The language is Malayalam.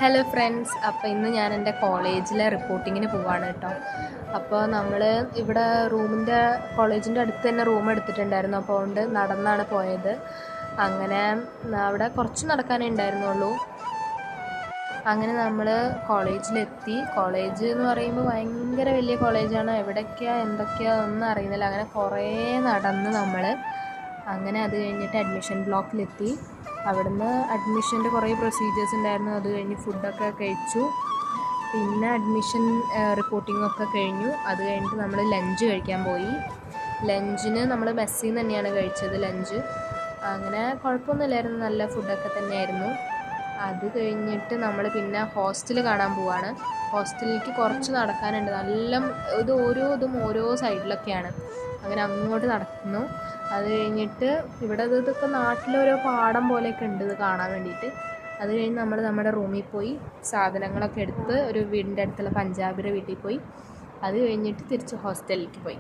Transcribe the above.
ഹലോ ഫ്രണ്ട്സ്, അപ്പോൾ ഇന്ന് ഞാൻ എൻ്റെ കോളേജിലെ റിപ്പോർട്ടിങ്ങിന് പോവാണ് കേട്ടോ. അപ്പോൾ നമ്മൾ ഇവിടെ കോളേജിൻ്റെ അടുത്ത് തന്നെ റൂം എടുത്തിട്ടുണ്ടായിരുന്നു. അപ്പോൾ അതുകൊണ്ട് നടന്നാണ് പോയത്. അങ്ങനെ അവിടെ കുറച്ച് നടക്കാനേ ഉണ്ടായിരുന്നുള്ളൂ. അങ്ങനെ നമ്മൾ കോളേജിലെത്തി. കോളേജ് എന്ന് പറയുമ്പോൾ ഭയങ്കര വലിയ കോളേജാണ്. എവിടേക്കാണ് എന്തൊക്കെയാണ് ഒന്നും അറിയുന്നില്ല. അങ്ങനെ കുറേ നടന്ന് നമ്മൾ അങ്ങനെ അത് കഴിഞ്ഞിട്ട് അഡ്മിഷൻ ബ്ലോക്കിലെത്തി. അവിടുന്ന് അഡ്മിഷൻ്റെ കുറേ പ്രൊസീജിയേഴ്സ് ഉണ്ടായിരുന്നു. അത് കഴിഞ്ഞ് ഫുഡൊക്കെ കഴിച്ചു. പിന്നെ അഡ്മിഷൻ റിപ്പോർട്ടിങ്ങൊക്കെ കഴിഞ്ഞു. അത് കഴിഞ്ഞിട്ട് നമ്മൾ ലഞ്ച് കഴിക്കാൻ പോയി. ലഞ്ചിന് നമ്മൾ മെസ്സിൽ നിന്ന് തന്നെയാണ് കഴിച്ചത് ലഞ്ച്. അങ്ങനെ കുഴപ്പമൊന്നുമില്ലായിരുന്നു, നല്ല ഫുഡൊക്കെ തന്നെയായിരുന്നു. അത് കഴിഞ്ഞിട്ട് നമ്മൾ പിന്നെ ഹോസ്റ്റൽ കാണാൻ പോവാണ്. ഹോസ്റ്റലിലേക്ക് കുറച്ച് നടക്കാനുണ്ട്. ഇതും ഓരോ സൈഡിലൊക്കെയാണ്. അങ്ങനെ അങ്ങോട്ട് നടക്കുന്നു. അത് കഴിഞ്ഞിട്ട് ഇതൊക്കെ നാട്ടിലോരോ പാടം പോലെയൊക്കെ ഉണ്ട് ഇത് കാണാൻ വേണ്ടിയിട്ട്. അത് കഴിഞ്ഞ് നമ്മൾ നമ്മുടെ റൂമിൽ പോയി സാധനങ്ങളൊക്കെ എടുത്ത് ഒരു വീടിൻ്റെ അടുത്തുള്ള പഞ്ചാബിയുടെ വീട്ടിൽ പോയി. അത് കഴിഞ്ഞിട്ട് തിരിച്ച് ഹോസ്റ്റലിലേക്ക് പോയി.